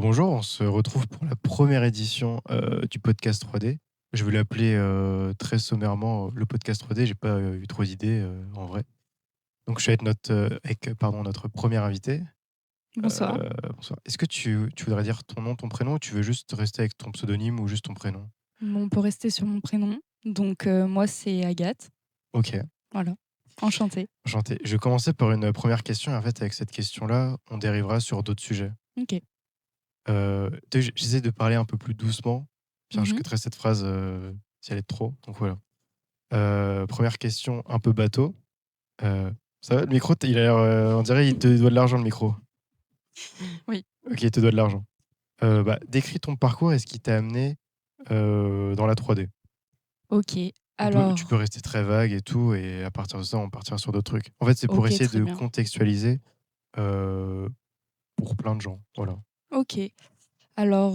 Bonjour, on se retrouve pour la première édition du podcast 3D. Je vais l'appeler très sommairement le podcast 3D. J'ai pas eu trop d'idées en vrai. Donc je suis avec notre premier invité. Bonsoir. Bonsoir. Est-ce que tu voudrais dire ton nom, ton prénom, ou tu veux juste rester avec ton pseudonyme ou juste ton prénom? Bon, on peut rester sur mon prénom. Donc, moi, c'est Agathe. Ok, Voilà. Enchantée. enchanté. Je vais commencer par une première question. En fait, avec cette question-là, on dérivera sur d'autres sujets. OK. J'essaie de parler un peu plus doucement. Tiens, je Mmh. cutterai cette phrase si elle est trop. Donc voilà. 1 question un peu bateau. Ça va le micro? Il a l'air, on dirait il te doit de l'argent le micro. Oui. OK, il te doit de l'argent. Décris ton parcours et ce qui t'a amené, dans la 3D. OK. Tu peux Alors rester très vague et tout et à partir de ça, on partira sur d'autres trucs. En fait, c'est pour OK, essayer très de bien. contextualiser, heu, pour plein de gens, voilà. OK. Alors,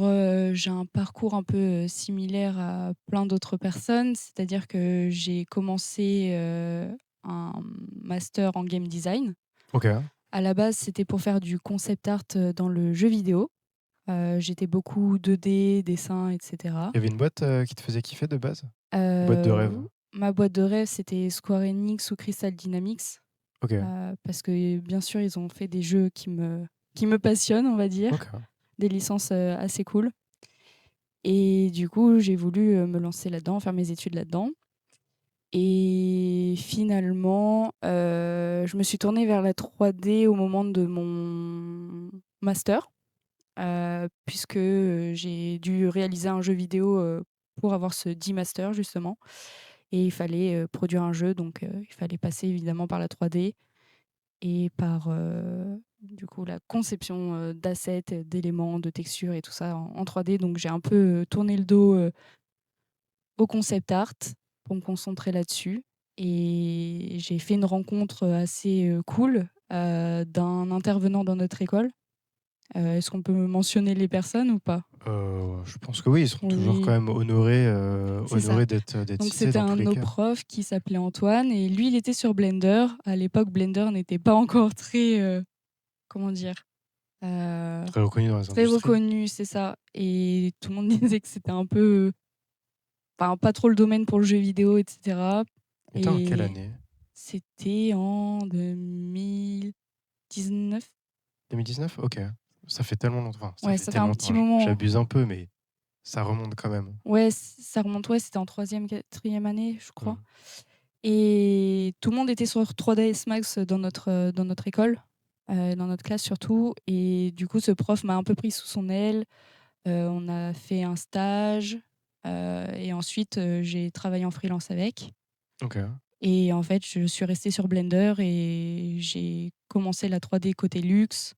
j'ai un parcours un peu, similaire à plein d'autres personnes. C'est-à-dire que j'ai commencé, un master en game design. OK. À la base, c'était pour faire du concept art, dans le jeu vidéo. J'étais beaucoup 2D, dessin et cetera. Il y avait une boîte, qui te faisait kiffer de base? Boîte de rêve? Ma boîte de rêve, c'était Square Enix ou Crystal Dynamics, OK. parce que bien sûr, ils ont fait des jeux qui me passionnent, on va dire, OK. des licences, assez cool et du coup, j'ai voulu, me lancer là-dedans, faire mes études là-dedans et finalement, je me suis tournée vers la 3D au moment de mon master, puisque, j'ai dû réaliser un jeu vidéo, pour avoir ce dit master justement. Et il fallait, produire un jeu, donc il fallait passer évidemment par la 3D et par, du coup, la conception, d'assets, d'éléments, de textures et tout ça en 3D. Donc j'ai un peu, tourné le dos, au concept art pour me concentrer là-dessus et j'ai fait une rencontre, assez, cool, d'un intervenant dans notre école. Est-ce qu'on peut mentionner les personnes ou pas? Je pense que oui, ils seront toujours quand Oui, même honorés, c'est ça. d'être Donc cités c'était dans tous un de les nos cas. profs qui s'appelait Antoine et lui, il était sur Blender. À l'époque, Blender n'était pas encore très, comment dire? Heu, Très reconnu dans les très industries. reconnu, c'est ça et tout le monde disait que c'était un peu, enfin, pas trop le domaine pour le jeu vidéo et cetera Il était en quelle et année? c'était en 2019. 2019? OK. Ça fait tellement longtemps, enfin, ça Ouais, fait ça fait tellement un longtemps, petit moment. j'abuse un peu, mais ça remonte quand même. Ouais, ça remonte, ouais, c'était en troisième, quatrième année, je crois Mmh. et tout le monde était sur 3ds Max dans notre école. Dans notre classe surtout et du coup, ce prof m'a un peu pris sous son aile. On a fait un stage, et ensuite, j'ai travaillé en freelance avec OK. et en fait, je suis restée sur Blender et j'ai commencé la 3D côté luxe,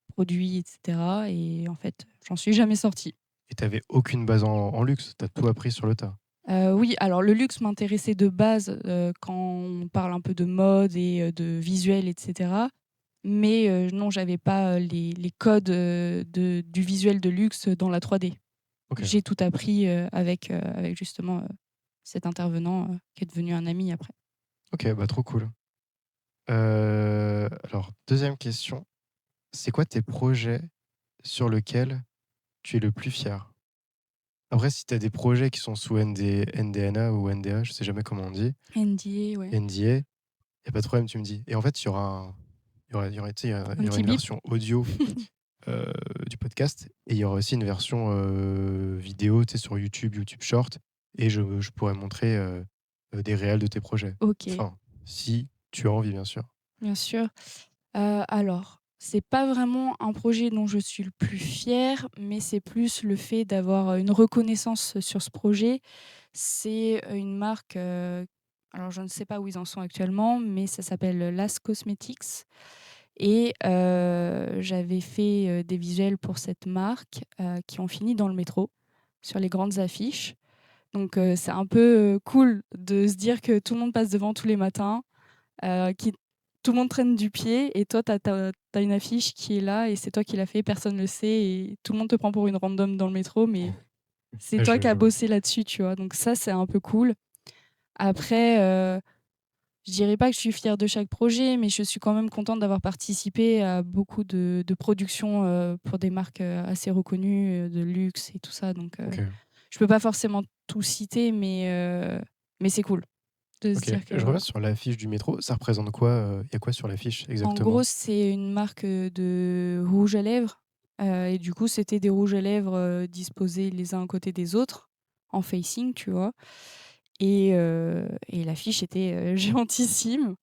produits et cetera et en fait, j'en suis jamais sortie. Et tu avais aucune base en luxe? Tu as tout appris sur le tas? Oui, alors le luxe m'intéressait de base, quand on parle un peu de mode et de visuel et cetera. Mais non, j'avais pas, les codes, du visuel de luxe dans la 3D. OK. J'ai tout appris, avec justement, cet intervenant, qui est devenu un ami après. OK, bah, trop cool. Alors 2e question, c'est quoi tes projets sur lesquels tu es le plus fier? Après, si tu as des projets qui sont sous NDA ou NDA, je sais jamais comment on dit, NDA, ouais. NDA, y a pas de problème, tu me dis. Et en fait, il y aurait, tu sais, il Un y aura petit une bip? version audio heu, du podcast et il y aura aussi une version, vidéo, tu sais, sur YouTube, YouTube Short et je pourrais montrer, des réels de tes projets. OK, Enfin, si tu as envie, bien sûr. bien sûr. Alors, c'est pas vraiment un projet dont je suis le plus fière, mais c'est plus le fait d'avoir, une reconnaissance sur ce projet. C'est, une marque, alors je ne sais pas où ils en sont actuellement, mais ça s'appelle, Las Cosmetics et j'avais fait, des visuels pour cette marque, qui ont fini dans le métro, sur les grandes affiches. Donc c'est un peu, cool de se dire que tout le monde passe devant tous les matins, qui tout le monde traîne du pied et toi, tu as une affiche qui est là et c'est toi qui l'as fait, personne ne le sait et tout le monde te prend pour une random dans le métro, mais c'est Ouais, toi qui as je vois. bossé là-dessus, tu vois? Donc ça, c'est un peu cool. Après, je dirais pas que je suis fière de chaque projet, mais je suis quand même contente d'avoir participé à beaucoup de productions, pour des marques, assez reconnues, de luxe et tout ça. Donc, Ok. je peux pas forcément tout citer, mais c'est cool de se Ok. dire que Je voilà. reviens sur l'affiche du métro. Ça représente quoi? Il y a quoi sur l'affiche En gros, exactement? c'est une marque, de rouge à lèvres, et du coup, c'était des rouges à lèvres, disposés les uns à côté des autres, en facing, tu vois? Et l'affiche était, géantissime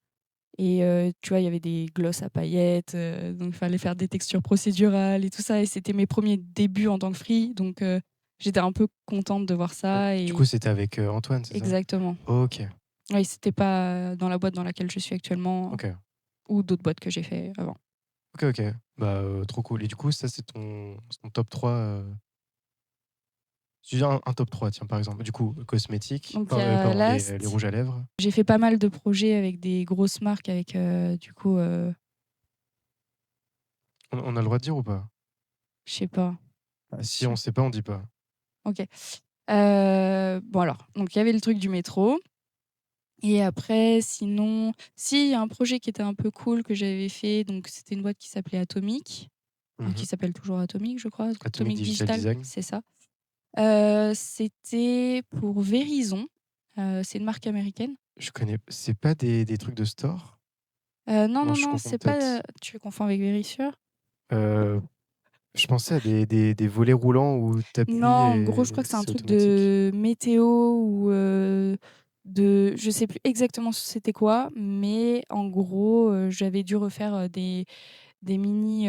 et tu vois, il y avait des glosses à paillettes, donc il fallait faire des textures procédurales et tout ça et c'était mes premiers débuts en tant que free, donc j'étais un peu contente de voir ça Du coup, et c'était avec Antoine, c'est ça? exactement. Ok. Oui, c'était pas dans la boîte dans laquelle je suis actuellement Ok. ou d'autres boîtes que j'ai fait avant. Ok, ok. Bah, trop cool. Et du coup, ça, c'est ton top 3. Si tu dis un top 3, tiens, par exemple. Du coup, cosmétiques, Donc il y a pardon, les Last. rouges à lèvres. J'ai fait pas mal de projets avec des grosses marques avec, du coup, On a le droit de dire ou pas? je sais pas. Ah, si Je on sait pas, on dit pas. OK. Bon alors, donc il y avait le truc du métro et après sinon si, il y a un projet qui était un peu cool que j'avais fait, donc c'était une boîte qui s'appelait Atomic, enfin qui Mhm. s'appelle toujours Atomic je crois, Atomic Atomic Digital Digital, Design. c'est ça. C'était pour Verizon, c'est une marque américaine. Je connais. C'est pas des trucs de store? Non, Non, non, je non, confonds c'est pas, peut-être. tu confonds avec Verisure? Euh, je pensais à des volets roulants où Non, t'appuies en gros, je et crois que c'est un c'est truc automatique. de météo ou je sais plus exactement c'était quoi, mais en gros, j'avais dû refaire des mini,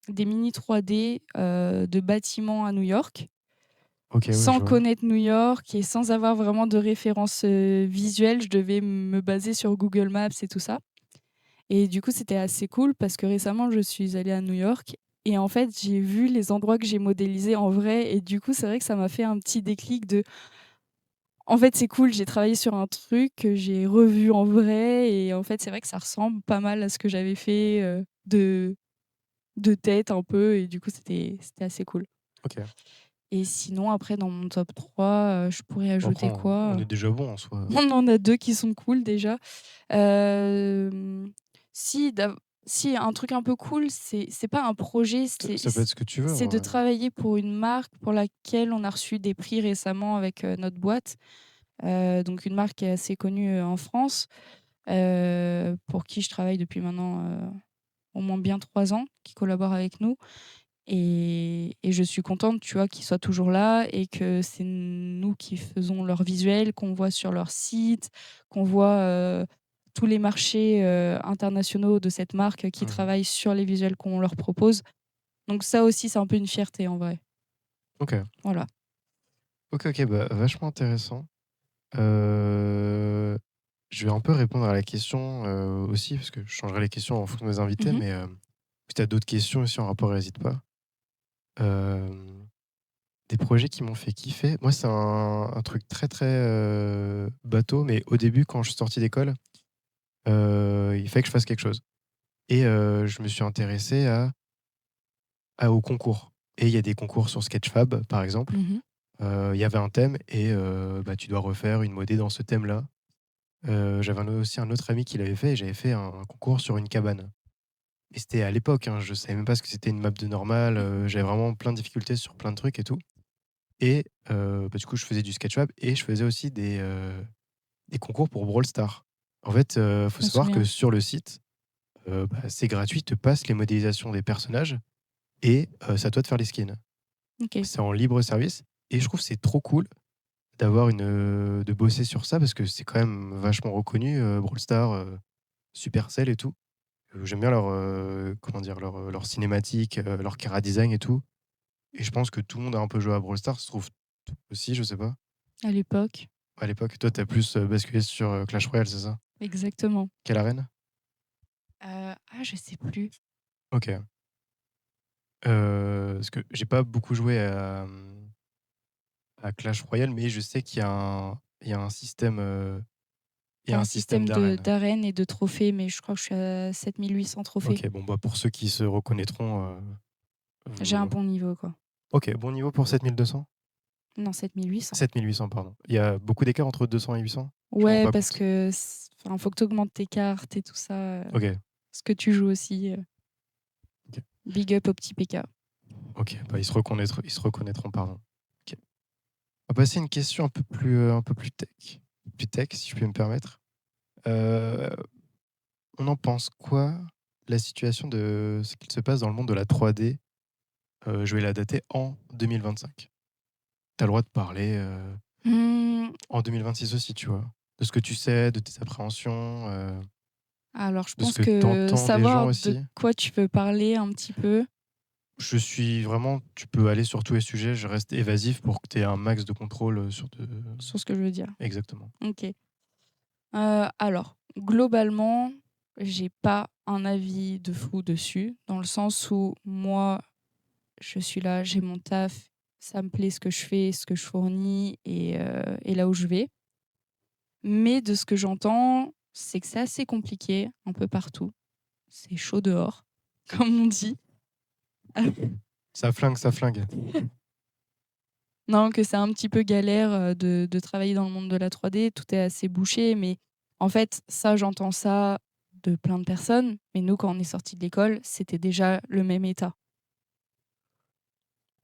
des mini 3D de bâtiments à New York, Ok, ouais, sans je vois. connaître New York et sans avoir vraiment de références visuelles. Je devais me baser sur Google Maps et tout ça. Et du coup, c'était assez cool parce que récemment, je suis allée à New York et en fait, j'ai vu les endroits que j'ai modélisés en vrai et du coup, c'est vrai que ça m'a fait un petit déclic de en fait, c'est cool, j'ai travaillé sur un truc que j'ai revu en vrai et en fait, c'est vrai que ça ressemble pas mal à ce que j'avais fait, de tête un peu et du coup, c'était assez cool. Ok. Et sinon, après, dans mon top 3, je pourrais Bon, après, ajouter on quoi? est déjà bon en soi. On en a 2 qui sont cool déjà. Hem, si dav si un truc un peu cool, c'est pas un projet, Ça peut être ce que tu veux, c'est en de vrai. travailler pour une marque pour laquelle on a reçu des prix récemment avec, notre boîte. Donc une marque qui est assez connue, en France, pour qui je travaille depuis maintenant, au moins bien 3 ans, qui collabore avec nous et je suis contente, tu vois, qu'ils soient toujours là et que c'est nous qui faisons leurs visuels, qu'on voit sur leur site, qu'on voit, tous les marchés, internationaux de cette marque qui Mhm. travaillent sur les visuels qu'on leur propose. Donc ça aussi, c'est un peu une fierté en vrai. Ok. Voilà. Ok, ok, bah, vachement intéressant. Euh, je vais un peu répondre à la question aussi, parce que je changerai les questions en fonction des invités, Mmh. mais si tu as d'autres questions aussi en rapport, n'hésite pas. Euh, des projets qui m'ont fait kiffer. Moi, c'est un truc très, très bateau, mais au début, quand je suis sorti d'école, il fallait que je fasse quelque chose. Et je me suis intéressé aux concours. Et il y a des concours sur Sketchfab, par exemple. Mmh. Il y avait un thème et bah, tu dois refaire une modé dans ce thème-là. J'avais aussi un autre ami qui l'avait fait et j'avais fait un concours sur une cabane. Et c'était à l'époque, hein, je savais même pas ce que c'était une map de normal. J'avais vraiment plein de difficultés sur plein de trucs et tout. Et bah, du coup, je faisais du SketchUp et je faisais aussi des concours pour Brawl Stars. En fait, faut Je me savoir que souviens. sur le site, bah, c'est gratuit, ils te passent les modélisations des personnages et c'est à toi de faire les skins. OK. C'est en libre service et je trouve que c'est trop cool de bosser sur ça parce que c'est quand même vachement reconnu, Brawl Stars, Supercell et tout. J'aime bien comment dire? Leur cinématique, leur chara design et tout et je pense que tout le monde a un peu joué à Brawl Stars, se trouve aussi, je sais pas. À l'époque. À l'époque, toi, tu as plus, basculé sur, Clash Royale, c'est ça? Exactement. Quelle arène? Je sais plus. OK. Parce que j'ai pas beaucoup joué à Clash Royale, mais je sais il Tu y a un un système système de d'arène. d'arènes et de trophées, mais je crois que je suis à 7 800 trophées. OK, bon, bah, pour ceux qui se reconnaîtront, J'ai un vous bon niveau, quoi. OK, bon niveau pour 7 200? Non, 7 800. 7 800, pardon. Il y a beaucoup d'écart entre 200 et 800? Je me rends Ouais, pas parce compte. que Enfin, faut que tu augmentes tes cartes et tout ça. Ok, Ce que tu joues aussi. ok, Big up au petit PK. ok. Bah, ils se reconnaîtront, pardon. Ok. On va passer à une question un peu plus tech, si je puis me permettre. Euh, on en pense quoi la situation de ce qu'il se passe dans le monde de la 3D? Je vais la dater en 2025. Tu as le droit de parler Hmm, en 2026 aussi, tu vois. De ce que tu sais, de tes appréhensions, alors, je de ce pense que tu que entends des gens savoir de aussi. quoi tu veux parler un petit peu. Je suis vraiment, tu peux aller sur tous les sujets, je reste évasif pour que tu aies un max de contrôle sur de... Sur ce que je veux dire. Exactement. Ok. Alors, globalement, j'ai pas un avis de fou dessus, dans le sens où moi, je suis là, j'ai mon taf, ça me plaît ce que je fais, ce que je fournis et là où je vais. Mais de ce que j'entends, c'est que c'est assez compliqué un peu partout. C'est chaud dehors, comme on dit. Ça flingue, ça flingue. Non, que c'est un petit peu galère de travailler dans le monde de la 3D, tout est assez bouché, mais en fait, ça, j'entends ça de plein de personnes, mais nous, quand on est sortis de l'école, c'était déjà le même état.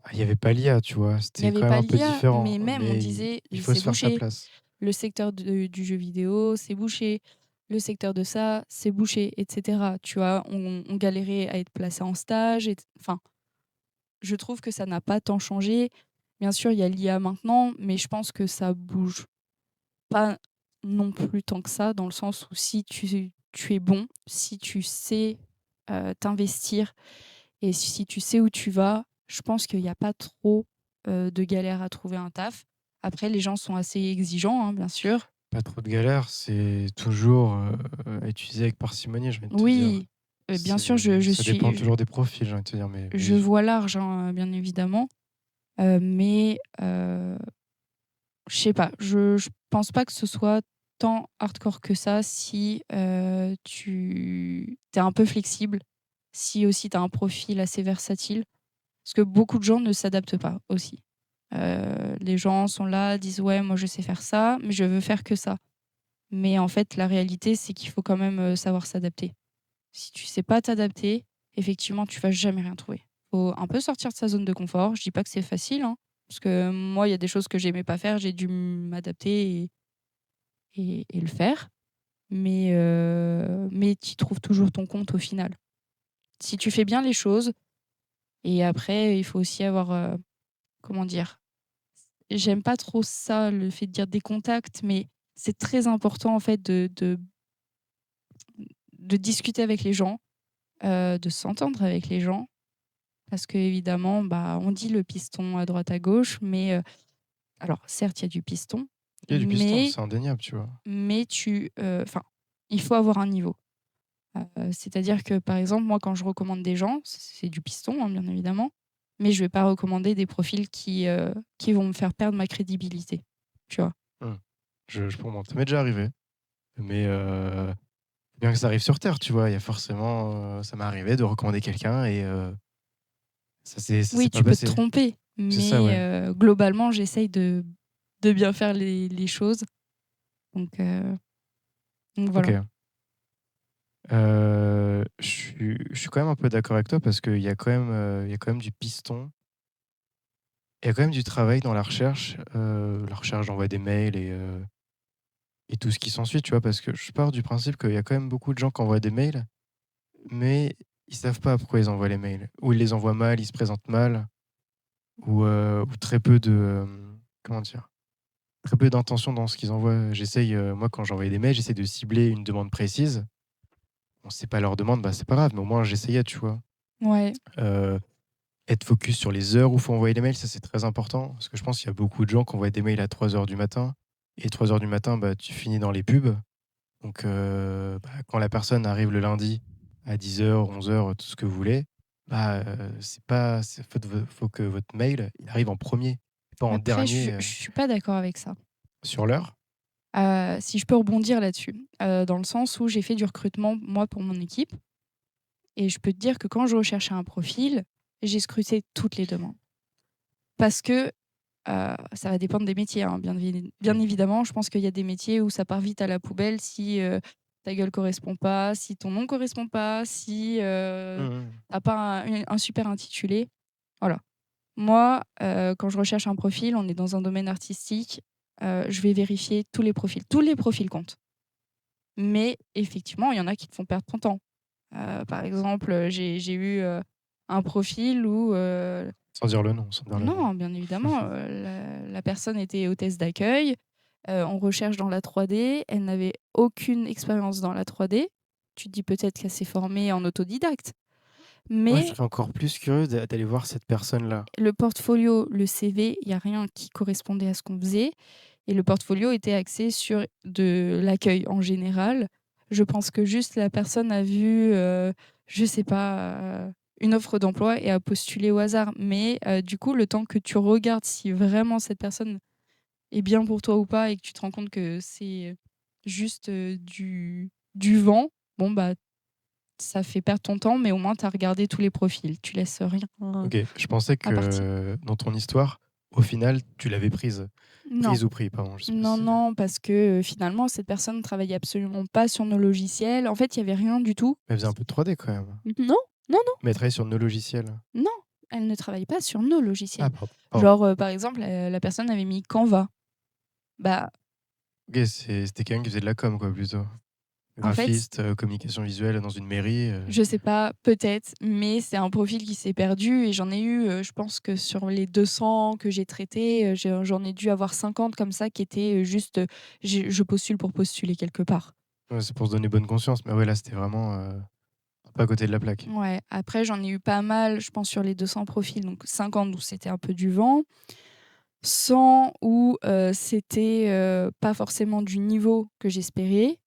Ah, il n'y avait pas l'IA, tu vois, Il n'y c'était avait quand même pas un peu l'IA, différent, mais même on mais disait il faut c'est se faire sa bouché, place. le secteur du jeu vidéo, c'est bouché, le secteur de ça, c'est bouché, etc. Tu vois, on galérait à être placé en stage. Enfin, je trouve que ça n'a pas tant changé. Bien sûr, il y a l'IA maintenant, mais je pense que ça bouge pas non plus tant que ça, dans le sens où si tu es bon, si tu sais t'investir et si tu sais où tu vas, je pense qu'il n'y a pas trop de galère à trouver un taf. Après, les gens sont assez exigeants, hein, bien sûr. Pas trop de galère, c'est toujours à utiliser avec parcimonie, j'ai envie de te dire. Oui, bien sûr, Ça dépend toujours des profils, j'ai envie de te dire, je mais vois large, hein, bien évidemment. Mais je sais pas, je pense pas que ce soit tant hardcore que ça si tu es un peu flexible, si aussi tu as un profil assez versatile. Parce que beaucoup de gens ne s'adaptent pas aussi. Les gens sont là, disent ouais, moi je sais faire ça, mais je veux faire que ça. Mais en fait, la réalité, c'est qu'il faut quand même savoir s'adapter. Si tu sais pas t'adapter, effectivement, tu vas jamais rien trouver. Faut un peu sortir de sa zone de confort. Je dis pas que c'est facile, hein, parce que moi, il y a des choses que j'aimais pas faire, j'ai dû m'adapter et le faire. Mais tu trouves toujours ton compte au final. Si tu fais bien les choses, et après, il faut aussi avoir, comment dire, j'aime pas trop ça, le fait de dire des contacts, mais c'est très important en fait de discuter avec les gens, de s'entendre avec les gens. Parce que évidemment, bah, on dit le piston à droite à gauche, mais alors certes, il y a du piston, il y a du piston, mais, c'est indéniable, tu vois. enfin, il faut avoir un niveau. C'est-à-dire que par exemple, moi, quand je recommande des gens, c'est du piston, hein, bien évidemment, mais je vais pas recommander des profils qui vont me faire perdre ma crédibilité. Tu vois. Hum. Je comprends. Ça m'est déjà arrivé, mais bien que ça arrive sur Terre, tu vois, il y a forcément, ça m'est arrivé de recommander quelqu'un et ça s'est Oui, pas tu peux te passé. tromper, C'est ça, mais ouais. globalement, j'essaye de bien faire les choses. Donc, euh, donc Ok. voilà. Je suis quand même un peu d'accord avec toi parce qu'il y a quand même, il y a quand même du piston. Il y a quand même du travail dans la recherche d'envoi des mails et tout ce qui s'ensuit, tu vois, parce que je pars du principe qu'il y a quand même beaucoup de gens qui envoient des mails, mais ils savent pas pourquoi ils envoient les mails. Ou ils les envoient mal, ils se présentent mal, ou très peu de, comment dire, très peu d'intention dans ce qu'ils envoient. J'essaye, moi, quand j'envoie des mails, j'essaie de cibler une demande précise. Bon, c'est pas leur demande, bah, c'est pas grave, mais au moins j'essayais, tu vois. Ouais. Euh, Être focus sur les heures où il faut envoyer les mails, ça c'est très important. Parce que je pense qu'il y a beaucoup de gens qui envoient des mails à 3 heures du matin. Et 3 heures du matin, bah, tu finis dans les pubs. Donc bah, quand la personne arrive le lundi à 10 heures, 11 heures, tout ce que vous voulez, bah, c'est pas, faut que votre mail il arrive en premier, pas en Après, dernier je suis pas d'accord avec ça. sur l'heure. Si je peux rebondir là-dessus, dans le sens où j'ai fait du recrutement, moi, pour mon équipe, et je peux te dire que quand je recherchais un profil, j'ai scruté toutes les demandes. Parce que Ça va dépendre des métiers, hein, bien évidemment. Je pense qu'il y a des métiers où ça part vite à la poubelle si ta gueule correspond pas, si ton nom correspond pas, si Mmh. t'as pas un super intitulé. Voilà. Moi, quand je recherche un profil, on est dans un domaine artistique, je vais vérifier tous les profils. Tous les profils comptent. Mais effectivement, il y en a qui te font perdre ton temps. Par exemple, j'ai eu un profil où Sans dire le nom, sans dire le nom. non, bien évidemment, la personne était hôtesse d'accueil, on recherche dans la 3D, elle n'avait aucune expérience dans la 3D. Tu te dis peut-être qu'elle s'est formée en autodidacte, Moi, je mais serais encore plus curieux d'aller voir cette personne-là. le portfolio, le CV, il y a rien qui correspondait à ce qu'on faisait et le portfolio était axé sur de l'accueil en général. Je pense que juste la personne a vu, je sais pas, une offre d'emploi et a postulé au hasard. Mais du coup, le temps que tu regardes si vraiment cette personne est bien pour toi ou pas et que tu te rends compte que c'est juste, du vent, bon, bah, ça fait perdre ton temps, mais au moins tu as regardé tous les profils. Tu laisses rien OK, je pensais à partie. que dans ton histoire, au final, tu l'avais prise. Non. Prise ou pris, pardon, je sais pas Non, si c'est non, parce que, finalement, cette personne ne travaillait absolument pas sur nos logiciels. En fait, il y avait rien du tout. elle faisait un peu de 3D quand même? Non, non, non, Mais elle travaillait sur nos logiciels? non, elle ne travaillait pas sur nos logiciels. Ah pardon. Genre, par exemple, la personne avait mis Canva. Bah, OK, c'était quelqu'un qui faisait de la com quoi, plutôt? en fait, Graphiste, communication visuelle dans une mairie, je sais pas, peut-être, mais c'est un profil qui s'est perdu et j'en ai eu, je pense que sur les 200 que j'ai traités, j'en ai dû avoir 50 comme ça qui étaient, juste, je postule pour postuler quelque part. ouais, c'est pour se donner bonne conscience, mais ouais, là, c'était vraiment, un peu à côté de la plaque. Ouais, après j'en ai eu pas mal, je pense sur les 200 profils, donc 50 où c'était un peu du vent, 100 où, c'était, pas forcément du niveau que j'espérais,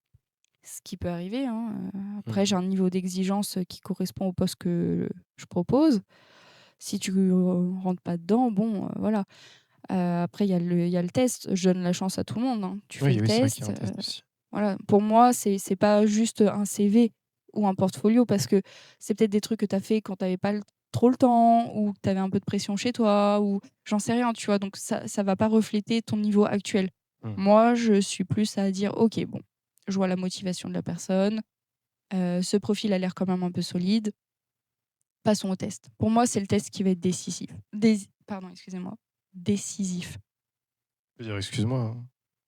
ce qui peut arriver, hein, après Mmh. j'ai un niveau d'exigence, qui correspond au poste que je propose. Si tu, rentres pas dedans, bon, voilà. Après il y a le test, je donne la chance à tout le monde, hein. Tu fais Oui, le oui, c'est vrai qu'il y a test, un test aussi. voilà. Pour moi, c'est pas juste un CV ou un portfolio parce que c'est peut-être des trucs que tu as fait quand tu avais pas trop le temps ou que tu avais un peu de pression chez toi ou j'en sais rien, tu vois? Donc ça va pas refléter ton niveau actuel. Mmh. Moi, je suis plus à dire: «OK, bon, je vois la motivation de la personne, ce profil a l'air quand même un peu solide, passons au test». Pour moi, c'est le test qui va être décisif. Pardon, excusez-moi, décisif. Je veux dire: «Excuse-moi», hein.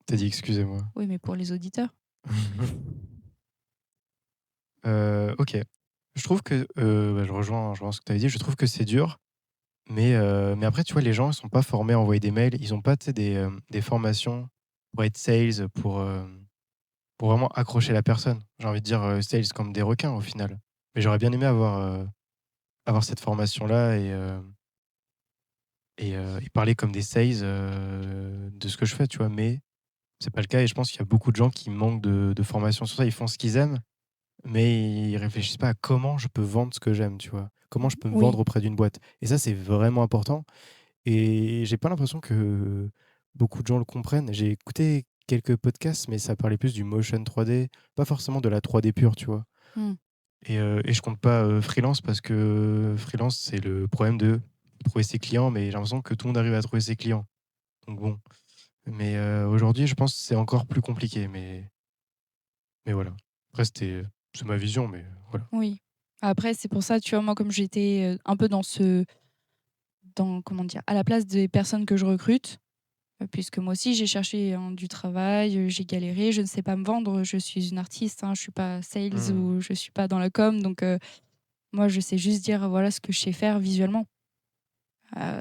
Tu dit: «Excusez-moi». Oui, mais pour les auditeurs? OK. Je trouve que, bah, je rejoins ce que tu avais dit. Je trouve que c'est dur, mais après, tu vois, les gens, ils sont pas formés à envoyer des mails. Ils ont pas, tu sais, des formations pour être sales, pour vraiment accrocher la personne. J'ai envie de dire, sales comme des requins, au final. Mais j'aurais bien aimé avoir cette formation-là et parler comme des sales, de ce que je fais, tu vois? Mais c'est pas le cas et je pense qu'il y a beaucoup de gens qui manquent de formation sur ça. Ils font ce qu'ils aiment, mais ils réfléchissent pas à comment je peux vendre ce que j'aime, tu vois? Comment je peux me Oui. vendre auprès d'une boîte? Et ça, c'est vraiment important et j'ai pas l'impression que beaucoup de gens le comprennent. J'ai écouté quelques podcasts, mais ça parlait plus du motion 3D, pas forcément de la 3D pure, tu vois? Mmh. Et je compte pas, freelance parce que freelance, c'est le problème de trouver ses clients, mais j'ai l'impression que tout le monde arrive à trouver ses clients. Donc bon, mais aujourd'hui, je pense que c'est encore plus compliqué, mais voilà. Après c'est ma vision, mais voilà. Oui. Après, c'est pour ça, tu vois, moi, comme j'étais, un peu comment dire? À la place des personnes que je recrute, puisque moi aussi j'ai cherché, hein, du travail, j'ai galéré, je ne sais pas me vendre, je suis une artiste, hein, je suis pas sales Mmh. ou je suis pas dans la com, donc moi, je sais juste dire, voilà, ce que je sais faire visuellement.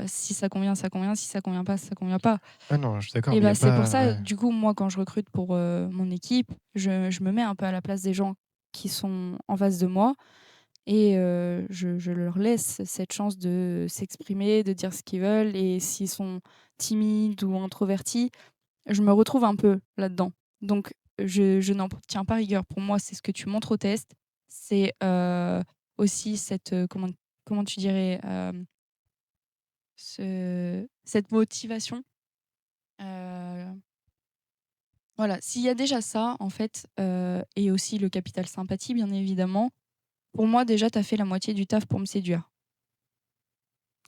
Si ça convient, ça convient, si ça convient pas, ça convient pas. Ah non, je suis d'accord, Et mais il y bah, a c'est pour pas ça, ouais. du coup, moi, quand je recrute pour, mon équipe, je me mets un peu à la place des gens qui sont en face de moi et je leur laisse cette chance de s'exprimer, de dire ce qu'ils veulent et s'ils sont timides ou introvertis, je me retrouve un peu là-dedans. Donc je n'en tiens pas rigueur. Pour moi, c'est ce que tu montres au test. C'est, aussi cette, comment tu dirais? Cette motivation. Heu, voilà, s'il y a déjà ça, en fait, et aussi le capital sympathie, bien évidemment, pour moi, déjà, tu as fait la moitié du taf pour me séduire.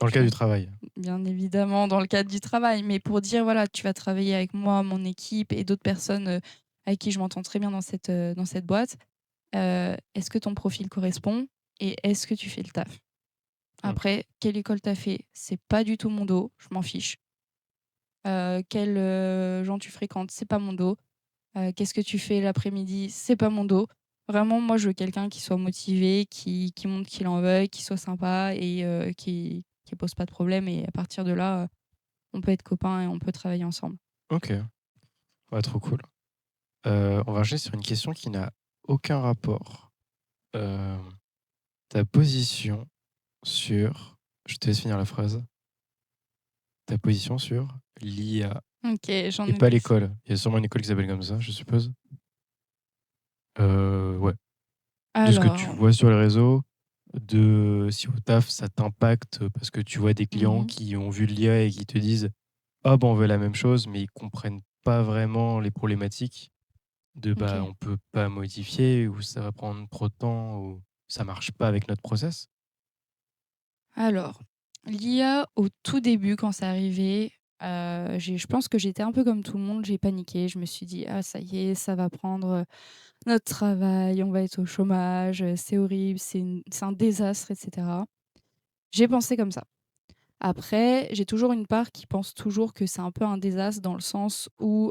Dans le Je cas du pense travail. bien évidemment dans le cadre du travail, mais pour dire voilà, tu vas travailler avec moi, mon équipe et d'autres personnes, avec qui je m'entends très bien dans cette boîte. Est-ce que ton profil correspond et est-ce que tu fais le taf? Mmh. Après, quelle école tu as fait? C'est pas du tout mon dos, je m'en fiche. Quels, gens tu fréquentes? C'est pas mon dos. Qu'est-ce que tu fais l'après-midi? C'est pas mon dos. Vraiment, moi, je veux quelqu'un qui soit motivé, qui montre qu'il en veuille, qui soit sympa et qui pose pas de problème et à partir de là, on peut être copains et on peut travailler ensemble. OK. Ouais, trop cool. On va enchaîner sur une question qui n'a aucun rapport. Hem, Ta position sur je te laisse finir la phrase. Ta position sur l'IA OK, j'en et pas étais sûre. l'école. Il y a sûrement une école qui s'appelle comme ça, je suppose? Ouais. De ce que tu Alors, vois sur les réseaux, de si au taf ça t'impacte, parce que tu vois des clients mmh qui ont vu de l'IA et qui te disent: «Ah bah, on veut la même chose», mais ils comprennent pas vraiment les problématiques de, bah, OK. on peut pas modifier ou ça va prendre trop de temps ou ça marche pas avec notre process? Alors, l'IA au tout début quand c'est arrivé, je pense que j'étais un peu comme tout le monde, j'ai paniqué. Je me suis dit: «Ah ça y est, ça va prendre, notre travail, on va être au chômage, c'est horrible, c'est un désastre et cetera». J'ai pensé comme ça. Après, j'ai toujours une part qui pense toujours que c'est un peu un désastre dans le sens où,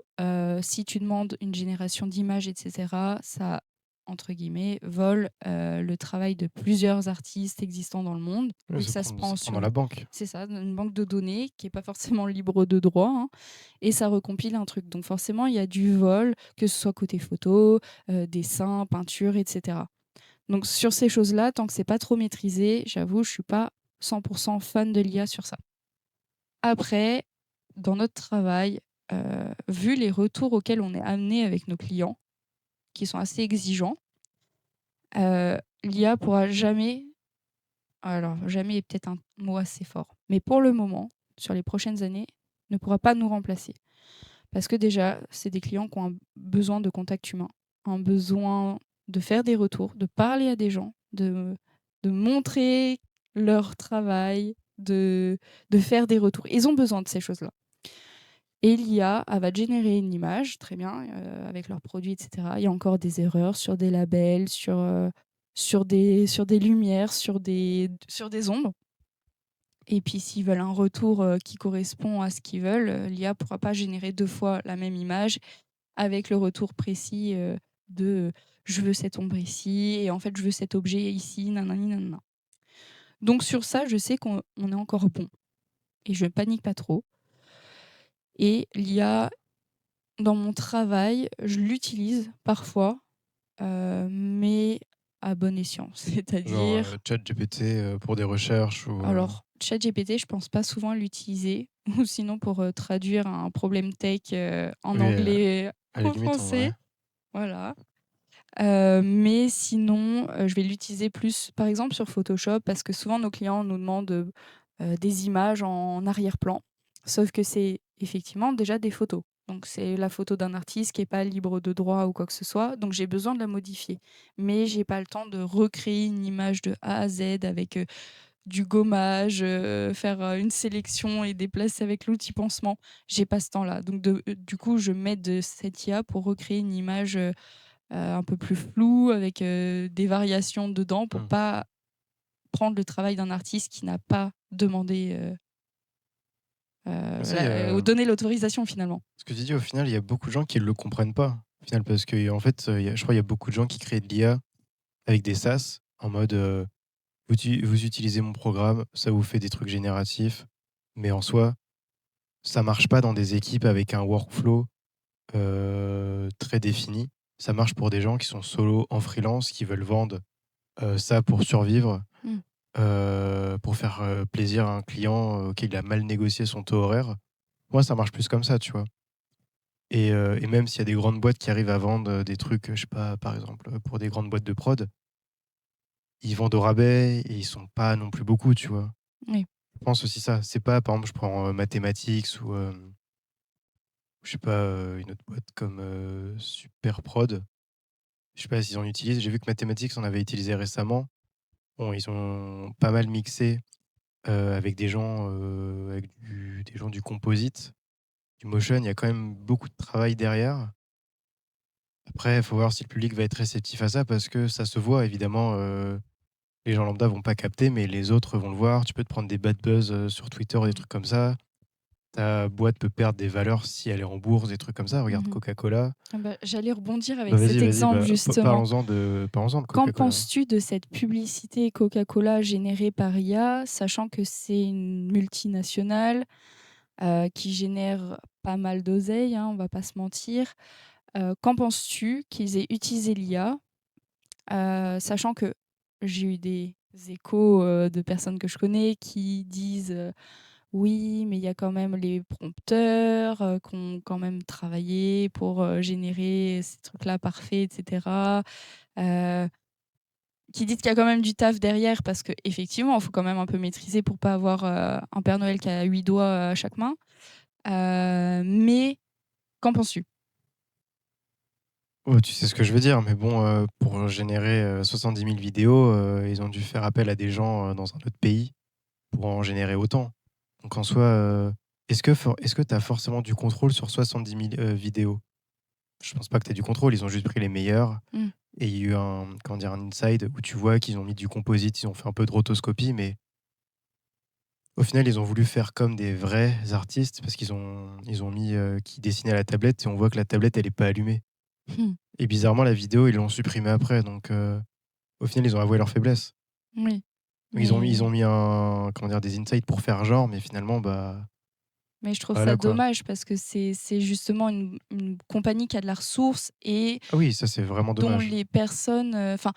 si tu demandes une génération d'images et cetera, ça, entre guillemets, «vole», le travail de plusieurs artistes existants dans le monde, Oui, vu que ça se prend ça prend dans sur la banque. c'est ça, une banque de données qui est pas forcément libre de droit, hein, et ça recompile un truc. Donc forcément, il y a du vol, que ce soit côté photo, dessin, peinture et cetera. Donc sur ces choses-là, tant que c'est pas trop maîtrisé, j'avoue, je suis pas 100 fan de l'IA sur ça. Après, dans notre travail, vu les retours auxquels on est amené avec nos clients, qui sont assez exigeants, l'IA pourra jamais alors jamais est peut-être un mot assez fort, mais pour le moment, sur les prochaines années, ne pourra pas nous remplacer. Parce que déjà, c'est des clients qui ont un besoin de contact humain, un besoin de faire des retours, de parler à des gens, de montrer leur travail, de faire des retours. Ils ont besoin de ces choses-là. Et l'IA, elle va te générer une image, très bien, avec leurs produits, et cetera. Il y a encore des erreurs sur des labels, sur des lumières, sur des ombres. Et puis s'ils veulent un retour, qui correspond à ce qu'ils veulent, l'IA pourra pas générer 2 fois la même image avec le retour précis, de, «Je veux cette ombre ici et en fait je veux cet objet ici, nanani nanana». Donc sur ça, je sais qu'on est encore bon et je panique pas trop et l'IA dans mon travail, je l'utilise parfois, mais à bon escient. Genre, C'est-à-dire ChatGPT, pour des recherches ou, alors ChatGPT, je pense pas souvent l'utiliser ou sinon pour, traduire un problème tech, en oui, anglais à la en limite, en français, vrai. voilà. Mais sinon, je vais l'utiliser plus, par exemple, sur Photoshop parce que souvent nos clients nous demandent, des images en arrière-plan. Sauf que c'est effectivement déjà des photos. Donc c'est la photo d'un artiste qui est pas libre de droit ou quoi que ce soit, donc j'ai besoin de la modifier. Mais j'ai pas le temps de recréer une image de A à Z avec, du gommage, faire, une sélection et déplacer avec l'outil pansement. J'ai pas ce temps-là. Donc du coup, je m'aide de cette IA pour recréer une image, un peu plus floue avec, des variations dedans pour Mmh. pas prendre le travail d'un artiste qui n'a pas demandé, Mais ça, il y la a donné l'autorisation finalement. ce que tu dis, au final, il y a beaucoup de gens qui le comprennent pas, au final, parce qu'en fait, je crois, il y a beaucoup de gens qui créent de l'IA avec des SaaS en mode, vous utilisez mon programme, ça vous fait des trucs génératifs, mais en soi, ça marche pas dans des équipes avec un workflow, très défini. Ça marche pour des gens qui sont solo en freelance, qui veulent vendre, ça pour survivre, Mmh. pour faire, plaisir à un client, auquel il a mal négocié son taux horaire. Moi, ça marche plus comme ça, tu vois? Et même s'il y a des grandes boîtes qui arrivent à vendre, des trucs, je sais pas, par exemple, pour des grandes boîtes de prod, ils vendent au rabais et ils sont pas non plus beaucoup, tu vois? Oui. Je pense aussi ça. C'est pas, par exemple, je prends, Mathématiques ou, je sais pas, une autre boîte comme, Superprod. Je sais pas s'ils en utilisent. J'ai vu que Mathématiques en avait utilisé récemment. Bon, ils ont pas mal mixé, avec des gens, des gens du composite, du motion. Il y a quand même beaucoup de travail derrière. Après, il faut voir si le public va être réceptif à ça parce que ça se voit évidemment, les gens lambda vont pas capter, mais les autres vont le voir. Tu peux te prendre des bad buzz, sur Twitter, des Mmh. trucs comme ça. Ta boîte peut perdre des valeurs si elle est en bourse, des trucs comme ça. Regarde Mmh. Coca-Cola. Ah bah, j'allais rebondir Bah, avec vas-y, cet vas-y, exemple bah, justement. parlons-en de Qu'en Coca-Cola. penses-tu de cette publicité Coca-Cola générée par IA, sachant que c'est une multinationale, qui génère pas mal d'oseille, hein, on va pas se mentir. Qu'en penses-tu qu'ils aient utilisé l'IA, sachant que j'ai eu des échos, de personnes que je connais qui disent, «Oui, mais il y a quand même les prompteurs, qui ont quand même travaillé pour, générer ces trucs-là parfaits et cetera». Heu Qui disent qu'il y a quand même du taf derrière parce qu'effectivement, il faut quand même un peu maîtriser pour pas avoir, un Père Noël qui a 8 doigts, à chaque main. Mais qu'en penses-tu? Oh, tu sais ce que je veux dire, mais bon, pour générer, 70 000 vidéos, ils ont dû faire appel à des gens, dans un autre pays pour en générer autant. Donc en soi, est-ce que tu as forcément du contrôle sur 70 000, vidéos? Je pense pas que tu aies du contrôle, ils ont juste pris les meilleures Mmh. et il y a eu un, comment dire? Un inside où tu vois qu'ils ont mis du composite, ils ont fait un peu de rotoscopie, mais au final, ils ont voulu faire comme des vrais artistes parce qu'ils ont mis, qui dessinaient à la tablette et on voit que la tablette, elle est pas allumée et bizarrement, la vidéo, ils l'ont supprimée après donc au final, ils ont avoué leur faiblesse. Oui, Ils ont mais mis un, comment dire? Des insights pour faire genre, mais finalement, bah, mais je trouve ça voilà quoi. dommage parce que c'est justement une compagnie qui a de la ressource et Ah oui, ça, c'est vraiment dont dommage. les personnes, enfin,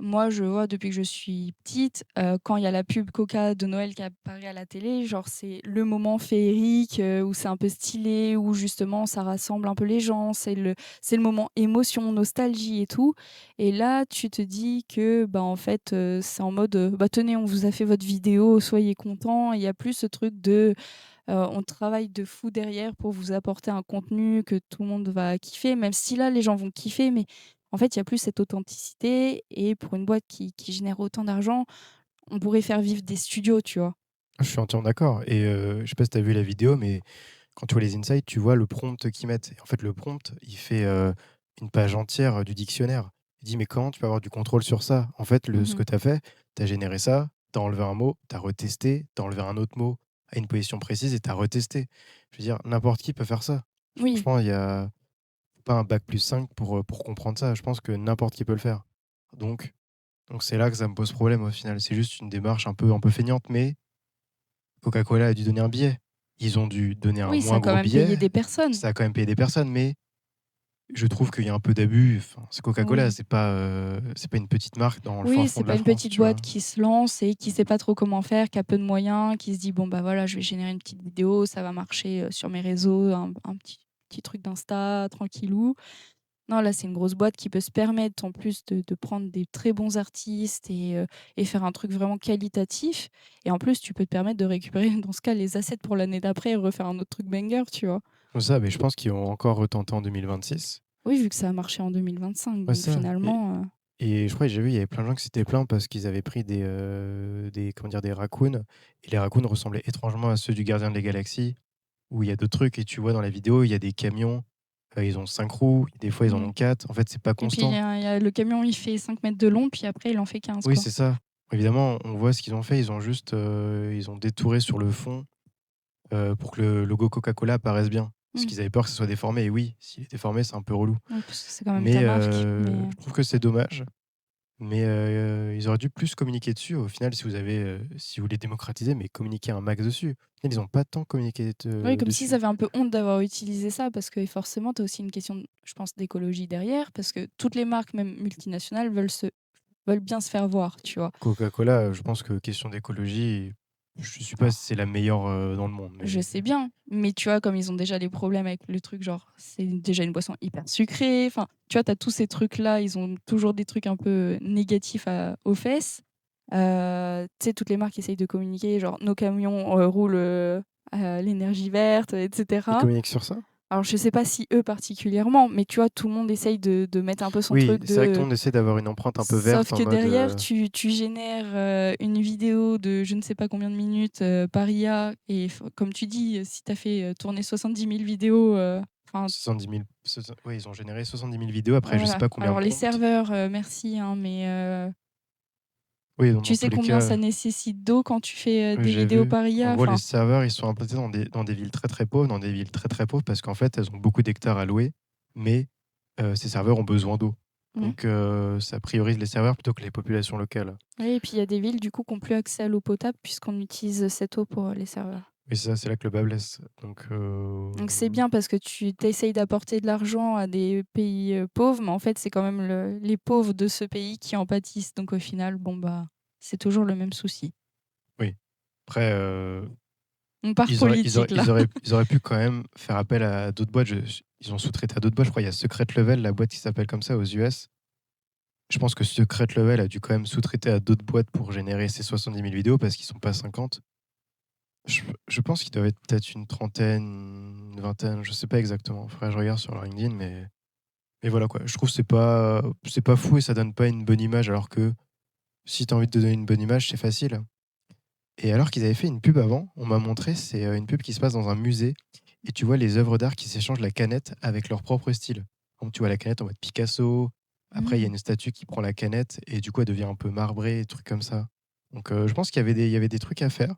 moi, je vois depuis que je suis petite, quand il y a la pub Coca de Noël qui apparaît à la télé, genre, c'est le moment féerique, où c'est un peu stylé, où justement ça rassemble un peu les gens, c'est le moment émotion, nostalgie et tout et là, tu te dis que, bah, en fait, c'est en mode, «Bah, tenez, on vous a fait votre vidéo, soyez contents». Il y a plus ce truc de, on travaille de fou derrière pour vous apporter un contenu que tout le monde va kiffer, même si là, les gens vont kiffer, mais en fait, il y a plus cette authenticité et pour une boîte qui génère autant d'argent, on pourrait faire vivre des studios, tu vois? Je suis entièrement d'accord et je sais pas si tu as vu la vidéo, mais quand tu vois les insights, tu vois le prompt qu'ils mettent et en fait, le prompt, il fait, une page entière, du dictionnaire. Il dit: «Mais comment tu peux avoir du contrôle sur ça?» En fait, ce que Mmh. tu as fait, tu as généré ça, tu as enlevé un mot, tu as retesté, tu as enlevé un autre mot à une position précise et tu as retesté. Je veux dire, n'importe qui peut faire ça. Oui, Franchement, il y a pas un bac+5 pour comprendre ça. Je pense que n'importe qui peut le faire. Donc c'est là que ça me pose problème au final. C'est juste une démarche un peu feignante, mais Coca-Cola a dû donner un billet. Ils ont dû donner un oui, ça moins a quand gros même billet. payé des personnes. Ça a quand même payé des personnes, mais je trouve qu'il y a un peu d'abus. Enfin, c'est Coca-Cola, Oui. c'est pas une petite marque dans le fin Oui, fond c'est de la pas une France, petite tu boîte vois? qui se lance et qui sait pas trop comment faire, qui a peu de moyens, qui se dit: «Bon, bah, voilà, je vais générer une petite vidéo, ça va marcher, sur mes réseaux, un petit truc d'Insta tranquillou». Non, là, c'est une grosse boîte qui peut se permettre en plus de prendre des très bons artistes et faire un truc vraiment qualitatif et en plus, tu peux te permettre de récupérer dans ce cas les assets pour l'année d'après et refaire un autre truc banger, tu vois? Comme ça, mais je pense qu'ils vont encore retenter en 2026. Oui, vu que ça a marché en 2025 Ouais, donc ça finalement, et je crois que j'ai vu, il y avait plein de gens qui s'étaient plaints parce qu'ils avaient pris des, comment dire? Des raccoons et les raccoons ressemblaient étrangement à ceux du Gardien de la Galaxie, où il y a d'autres trucs et tu vois dans la vidéo, il y a des camions, ils ont 5 roues, des fois ils en mmh ont 4. En fait, c'est pas et puis constant. il y a le camion, il fait 5 mètres de long, puis après il en fait 15 Oui, quoi. c'est ça. Évidemment, on voit ce qu'ils ont fait, ils ont juste, ils ont détouré sur le fond, pour que le logo Coca-Cola apparaisse bien. Parce Mmh. qu'ils avaient peur que ce soit déformé et oui, s'il est déformé, c'est un peu relou. Oui, parce que c'est quand même Mais ta marque, mais je trouve que c'est dommage, mais ils auraient dû plus communiquer dessus. Au final, si vous voulez démocratiser, mais communiquer un max dessus. Au final, ils ont pas tant communiqué oui, comme s'ils dessus. avaient un peu honte d'avoir utilisé ça parce que forcément, tu as aussi une question, je pense, d'écologie derrière parce que toutes les marques, même multinationales, veulent bien se faire voir, tu vois? Coca-Cola, je pense que question d'écologie, je suis pas si c'est la meilleure, dans le monde, Je mais sais bien, mais tu vois, comme ils ont déjà les problèmes avec le truc, genre, c'est déjà une boisson hyper sucrée, enfin, tu vois, tu as tous ces trucs-là, ils ont toujours des trucs un peu négatifs aux fesses. Tu sais, toutes les marques essayent de communiquer, genre, nos camions roulent à l'énergie verte, ils etc. communiquent sur ça? Alors je sais pas si eux particulièrement, mais tu vois, tout le monde essaye de mettre un peu son Oui, truc c'est vrai que tout de le monde essaie d'avoir une empreinte un peu sauf verte en que mode, derrière tu génères, une vidéo de je ne sais pas combien de minutes, par IA et comme tu dis, si tu as fait, tourner 70 000 vidéos, enfin 70 000 soixan ouais, ils ont généré 70 000 vidéos. Après, je sais voilà. pas combien de Alors les prompts. serveurs, merci, hein, mais Oui, donc tu dans sais tous les combien ça cas, nécessite d'eau quand tu fais, des j'ai vidéos vu. par En IA? gros, les Enfin, serveurs, ils sont implantés dans des villes très, très pauvres, dans des villes très, très pauvres parce qu'en fait, elles ont beaucoup d'hectares à louer, mais ces serveurs ont besoin d'eau. mmh. Donc ça priorise les serveurs plutôt que les populations locales. Oui et puis il y a des villes du coup qui ont plus accès à l'eau potable puisqu'on utilise cette eau pour, les serveurs. Et ça, c'est là que le bas blesse. Donc Donc c'est bien parce que tu essayes d'apporter de l'argent à des pays, pauvres, mais en fait, c'est quand même les pauvres de ce pays qui en pâtissent. Donc au final, bon, bah, c'est toujours le même souci. oui. Après, On part ils auraient ils auraient politique là. ils auraient ils auraient pu quand même faire appel à d'autres boîtes. Ils ont sous-traité à d'autres boîtes. Je crois il y a Secret Level, la boîte qui s'appelle comme ça aux US. Je pense que Secret Level a dû quand même sous-traiter à d'autres boîtes pour générer ces 70 000 vidéos parce qu'ils sont pas 50. Je pense qu'ils doivent être peut-être une trentaine, une vingtaine, je sais pas exactement. Faudrait que je regarde sur leur LinkedIn, mais voilà quoi. Je trouve que c'est pas fou et ça donne pas une bonne image alors que si tu as envie de te donner une bonne image, c'est facile. Et alors qu'ils avaient fait une pub avant, on m'a montré, c'est, une pub qui se passe dans un musée et tu vois les œuvres d'art qui s'échangent la canette avec leur propre style. Donc tu vois la canette en mode Picasso, après il y a Mmh. une statue qui prend la canette et du coup elle devient un peu marbrée, des trucs comme ça. Donc je pense qu'il y avait des trucs à faire,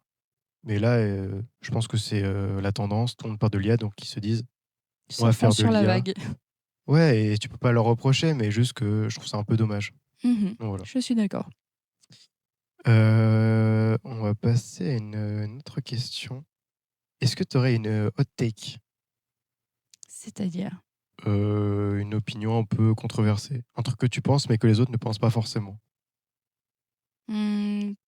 mais là, je pense que c'est, la tendance, tout le monde parle de l'IA donc ils se disent: «On va Surfons faire de sur la l'IA». vague. Ouais et tu peux pas leur reprocher, mais juste que je trouve ça un peu dommage. Mmh. Donc voilà. Je suis d'accord. On va passer à une autre question. Est-ce que tu aurais une, hot take? C'est-à-dire? Une opinion un peu controversée? Un truc que tu penses, mais que les autres ne pensent pas forcément?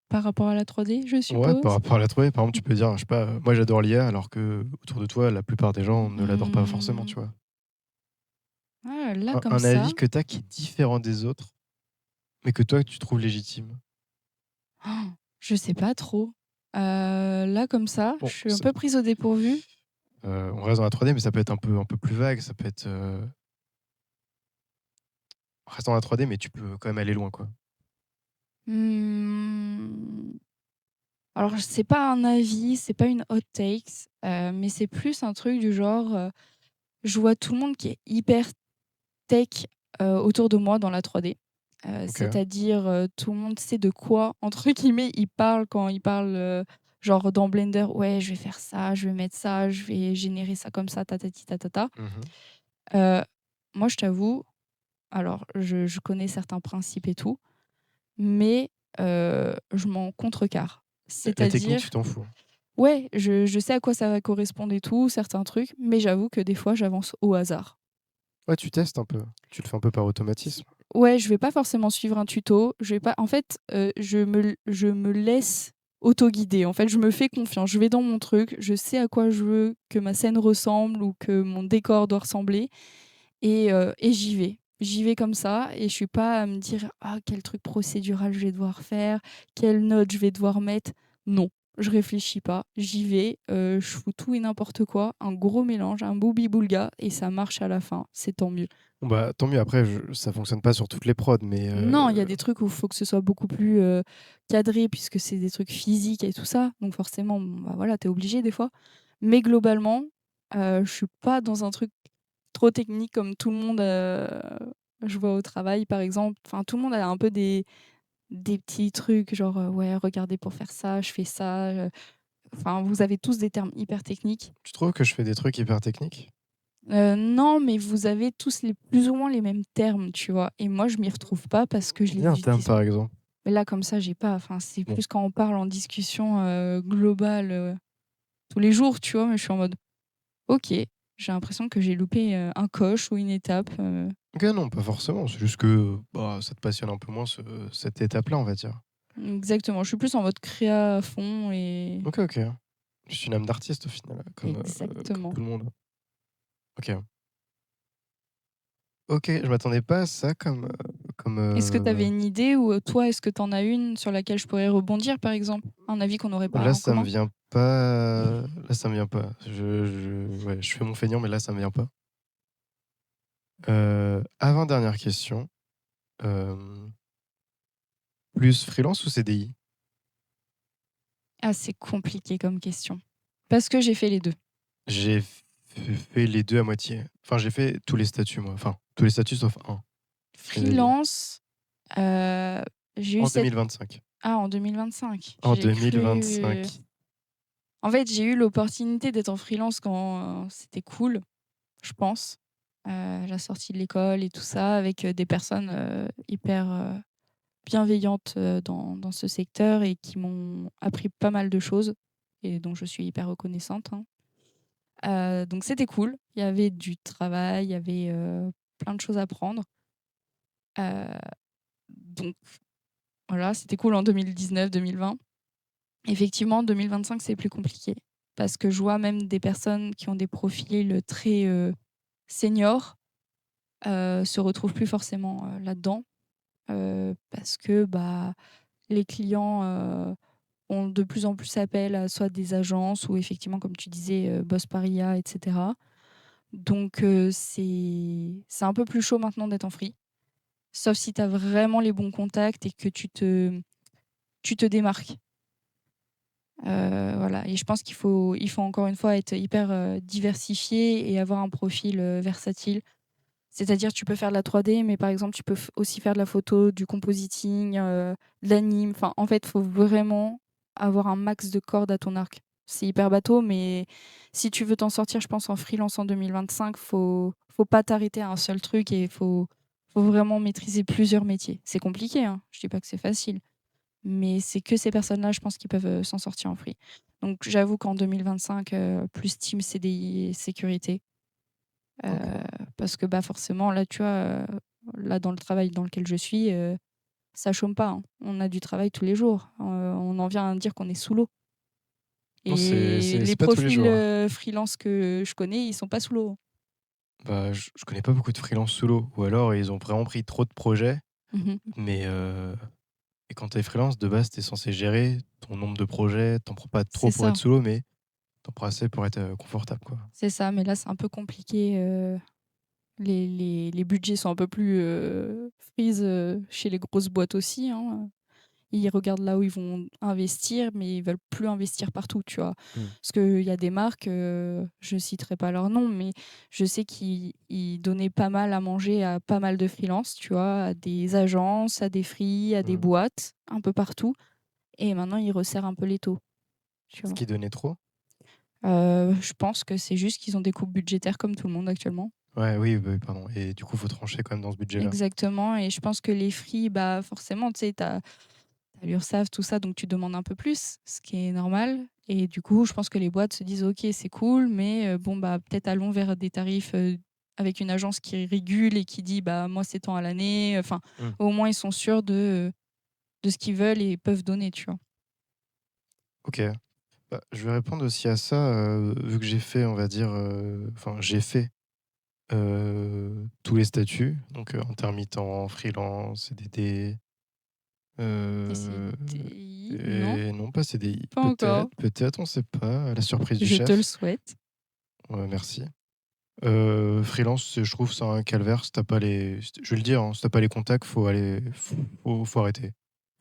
Par rapport à la 3D, je Ouais, par suppose? rapport à la 3D, par exemple, tu peux dire, je sais pas, moi j'adore l'IA alors que autour de toi, la plupart des gens ne l'adorent pas forcément, Mmh. tu vois? Ah, là, comme Un ça, avis que tu as qui est différent des autres, mais que toi tu trouves légitime? je sais pas trop. Là, comme ça, je Bon, suis un peu prise au dépourvu. on reste dans la 3D, mais ça peut être un peu plus vague, ça peut être, on reste dans la 3D, mais tu peux quand même aller loin, quoi. Mmh, alors c'est pas un avis, c'est pas une hot takes, mais c'est plus un truc du genre, je vois tout le monde qui est hyper tech, autour de moi dans la 3D. OK. C'est-à-dire, tout le monde sait de quoi, entre guillemets, «il parle» quand il parle, genre dans Blender: «Ouais, je vais faire ça, je vais mettre ça, je vais générer ça comme ça, tatati tatata». Mmh. Heu, Moi, je t'avoue, alors je connais certains principes et tout, mais je m'en contrecarre. La technique, tu C'est-à-dire t'en fous? ouais, je sais à quoi ça va correspondre et tout, certains trucs, mais j'avoue que des fois, j'avance au hasard. Ouais, tu testes un peu. Tu le fais un peu par automatisme. Ouais, je vais pas forcément suivre un tuto, je vais pas en fait, je me laisse autoguider. En fait, je me fais confiance. Je vais dans mon truc, je sais à quoi je veux que ma scène ressemble ou que mon décor doit ressembler et j'y vais. J'y vais comme ça et je suis pas à me dire: «Ah quel truc procédural je vais devoir faire, quelle note je vais devoir mettre». Non, je réfléchis pas, j'y vais, je fous tout et n'importe quoi, un gros mélange, un boubli-boulga et ça marche à la fin, c'est tant mieux. Bon, bah, tant mieux. Après, ça fonctionne pas sur toutes les prods, mais Non, il y a des trucs où il faut que ce soit beaucoup plus, cadré puisque c'est des trucs physiques et tout ça, donc forcément, bon, bah, voilà, tu es obligé des fois. Mais globalement, je suis pas dans un truc trop technique comme tout le monde, je vois au travail par exemple. Enfin, tout le monde a un peu des petits trucs genre, «Ouais, regardez pour faire ça, je fais ça», enfin, vous avez tous des termes hyper techniques. tu trouves que je fais des trucs hyper techniques? Non, mais vous avez tous les plus ou moins les mêmes termes, tu vois? Et moi, je m'y retrouve pas parce que je Dis un les terme, utilise. par exemple. Mais là, comme ça, j'ai pas. Enfin, c'est Bon. plus quand on parle en discussion globale tous les jours, tu vois. Mais je suis en mode, ok, j'ai l'impression que j'ai loupé un coche ou une étape. OK, non, pas forcément. C'est juste que, bah, ça te passionne un peu moins cette étape-là, on va dire. Exactement. Je suis plus en mode créa à fond et OK, OK. Je suis une âme d'artiste au final, comme exactement. tout le monde. OK. OK, je m'attendais pas à ça comme, Est-ce que tu avais une idée ou toi, est-ce que tu en as une sur laquelle je pourrais rebondir, par exemple? Un avis qu'on n'aurait pas là, en ça me commun? vient pas là, ça me vient pas. Ouais, je fais mon feignant, mais là, ça me vient pas. Avant-dernière question, hem, plus freelance ou CDI? Ah, c'est compliqué comme question. Parce que j'ai fait les 2. J'ai f fait les 2 à moitié. Enfin, j'ai fait tous les statuts, moi. Enfin, tous les statuts sauf un. C'est-à-dire? Freelance, heu, j'ai eu En cette 2025. en 2025. En J'ai cru 2025. en fait, j'ai eu l'opportunité d'être en freelance quand c'était cool, je pense. La sortie de l'école et tout ça avec, des personnes, hyper, bienveillantes, dans ce secteur et qui m'ont appris pas mal de choses et dont je suis hyper reconnaissante, hein. Donc c'était cool. Il y avait du travail, il y avait, plein de choses à prendre. Heu, donc voilà, c'était cool en 2019-2020. Effectivement, 2025, c'est plus compliqué parce que je vois même des personnes qui ont des profils très, seniors, se retrouvent plus forcément, là-dedans, parce que, bah, les clients, ont de plus en plus appel à soit des agences ou effectivement, comme tu disais, Boss Paria et cetera. Donc c'est un peu plus chaud maintenant d'être en free, sauf si tu as vraiment les bons contacts et que tu te démarques. Voilà et je pense qu'il faut encore une fois être hyper, diversifié et avoir un profil, versatile. C'est-à-dire tu peux faire de la 3D, mais par exemple tu peux aussi faire de la photo, du compositing, de l'anime. Enfin, en fait, il faut vraiment avoir un max de cordes à ton arc. C'est hyper bateau, mais si tu veux t'en sortir, je pense, en freelance en 2025, faut pas t'arrêter à un seul truc et faut vraiment maîtriser plusieurs métiers. C'est compliqué, hein, je dis pas que c'est facile, mais c'est que ces personnes-là, je pense, qui peuvent, s'en sortir en free. Donc j'avoue qu'en 2025, plus team CDI et sécurité. OK. Parce que, bah, forcément, là, tu vois, là, dans le travail dans lequel je suis, ça chôme pas, hein. On a du travail tous les jours. On en vient à dire qu'on est sous l'eau Non, c'est et c'est les c'est pas tous les profils, jours, hein. freelance que je connais, ils sont pas sous l'eau. Bah, je connais pas beaucoup de freelance solo ou alors ils ont vraiment pris trop de projets, Mmh. mais et quand tu es freelance, de base, tu es censé gérer ton nombre de projets. Tu prends pas trop C'est pour être ça, solo, mais tu en prends assez pour être, confortable, quoi. c'est ça, mais là, c'est un peu compliqué, les budgets sont un peu plus, freeze, chez les grosses boîtes aussi, hein. Ils regardent là où ils vont investir, mais ils veulent plus investir partout, tu vois? Mmh. Parce qu'il y a des marques, je citerai pas leur nom, mais je sais qu'ils donnaient pas mal à manger à pas mal de freelance, tu vois? À des agences, à des free, à des Mmh. boîtes, un peu partout et maintenant ils resserrent un peu l'étau, tu Ce vois? qui donnait trop? Je pense que c'est juste qu'ils ont des coupes budgétaires comme tout le monde actuellement. Ouais, oui, bah, oui, pardon et du coup, faut trancher quand même dans ce budget-là. Exactement et je pense que les free, bah, forcément, tu sais, tu l'Urssaf, tout ça, donc tu demandes un peu plus, ce qui est normal. Et du coup, je pense que les boîtes se disent ok, c'est cool, mais bon, bah, peut-être allons vers des tarifs avec une agence qui régule et qui dit bah, moi, c'est tant à l'année. Enfin, Mmh. au moins, ils sont sûrs de ce qu'ils veulent et peuvent donner, tu vois. OK. Bah, je vais répondre aussi à ça, vu que j'ai fait, on va dire, enfin, j'ai fait, tous les statuts, donc intermittent, freelance, CDD, Et heu CDI, non, et non, pas CDI. pas encore. Peut-être, on sait pas, à la surprise du Je te le chef. souhaite. Ouais, merci. Freelance, c'est je trouve ça un calvaire si tu pas les je vais le dire, hein, si tu pas les contacts, faut arrêter.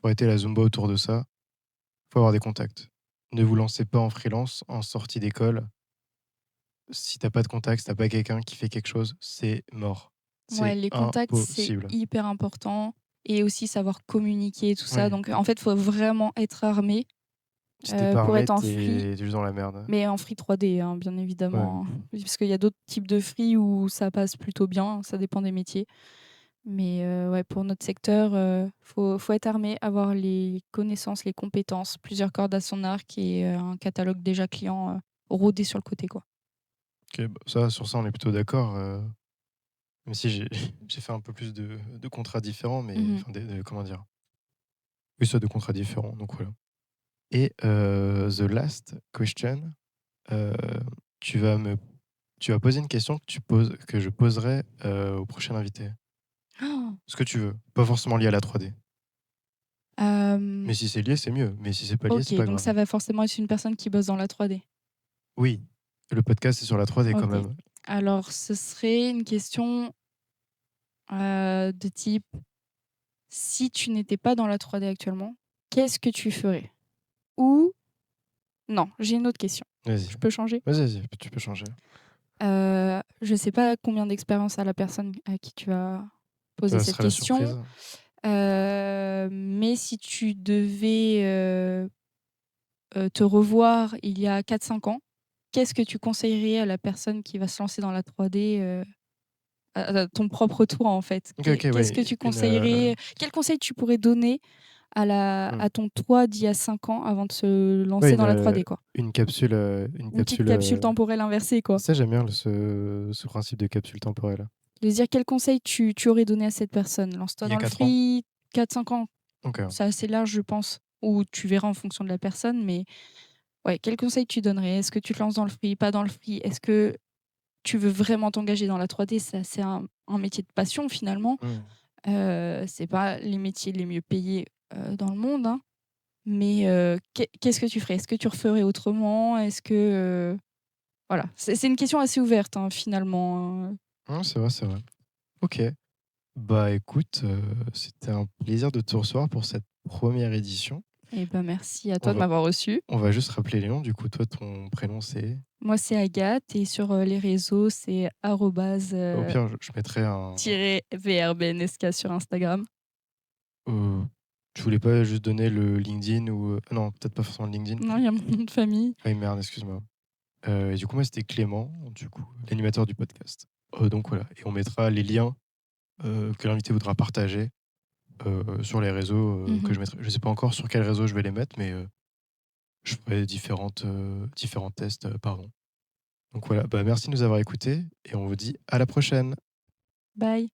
Faut arrêter la zumba autour de ça. Faut avoir des contacts. Ne vous lancez pas en freelance en sortie d'école. Si t'as pas de contact, si tu pas quelqu'un qui fait quelque chose, c'est mort. Ouais, C'est les contacts, c'est impossible. hyper important. Et aussi savoir communiquer, tout ça. Oui, Donc, en fait, il faut vraiment être armé si t'es pas pour armé, être en tu free. juste dans la merde. Mais en free 3D, hein, bien Ouais. évidemment, hein. Oui, parce qu'il y a d'autres types de free où ça passe plutôt bien, ça dépend des métiers. Mais ouais, pour notre secteur, faut être armé, avoir les connaissances, les compétences, plusieurs cordes à son arc et un catalogue déjà client, rodé sur le côté, quoi. OK, bah, ça, sur ça, on est plutôt d'accord, même si j'ai j'ai fait un peu plus de contrats différents, mais Mmh. enfin comment dire? Oui, ça, de contrats différents, donc voilà. Et the last question, heu, tu vas me tu vas poser une question que je poserai, au prochain invité. Ce que tu veux, pas forcément lié à la 3D. Hem, Mais si c'est lié, c'est mieux. Mais si c'est pas lié, OK, c'est pas donc grave. ça va forcément être une personne qui bosse dans la 3D? Oui, le podcast, c'est sur la 3D quand OK. même. Alors ce serait une question, de type: si tu n'étais pas dans la 3D actuellement, qu'est-ce que tu ferais? Ou non, j'ai une autre question. Vas-y, Je peux changer? vas-y, tu peux changer. Je sais pas combien d'expérience a la personne à qui tu vas poser Ça cette sera la question, surprise. mais si tu devais, te revoir il y a 4-5 ans, qu'est-ce que tu conseillerais à la personne qui va se lancer dans la 3D, à ton propre tour, en fait? OK, OK, Qu'est-ce que ouais, tu conseillerais? Quel conseil tu pourrais donner mmh, à ton toi d'il y a 5 ans avant de se ouais, lancer dans la 3D, quoi? une Une petite capsule, capsule temporelle inversée, quoi. ça, j'aime bien ce principe de capsule temporelle. Je veux dire, quel conseil tu aurais donné à cette personne? Lance-toi Il y a dans le 4 ans? free, 4-5 ans, OK. c'est assez large, je pense, ou tu verras en fonction de la personne, mais ouais, quel conseil tu donnerais? Est-ce que tu te lances dans le free, pas dans le free? Est-ce que tu veux vraiment t'engager dans la 3D? Ça, c'est un métier de passion finalement. Mmh. C'est pas les métiers les mieux payés, dans le monde, hein, mais qu'est-ce que tu ferais? Est-ce que tu referais autrement? Est-ce que, voilà, c'est une question assez ouverte, hein, finalement, Ouais, c'est vrai, c'est vrai. OK. Bah, écoute, c'était un plaisir de te recevoir pour cette première édition. et ben, merci à On toi de va m'avoir reçu. on va juste rappeler les noms, du coup, toi, ton prénom, c'est? Moi, c'est Agathe et sur, les réseaux, c'est arrobase, Au pire, je mettrai un tiret VRBNSK sur Instagram. heu, tu voulais pas juste donner le LinkedIn ou, non, peut-être pas forcément le LinkedIn. Non, il y a mon nom de famille. Ah oui, merde, excuse-moi. Et du coup, moi, c'était Clément, du coup, l'animateur du podcast. Donc voilà, et on mettra les liens, que l'invité voudra partager, sur les réseaux, que Mmh. je mettrai. Je sais pas encore sur quel réseau je vais les mettre, mais, je ferai différents tests, pardon. Donc voilà, bah, merci de nous avoir écoutés et on vous dit à la prochaine. Bye.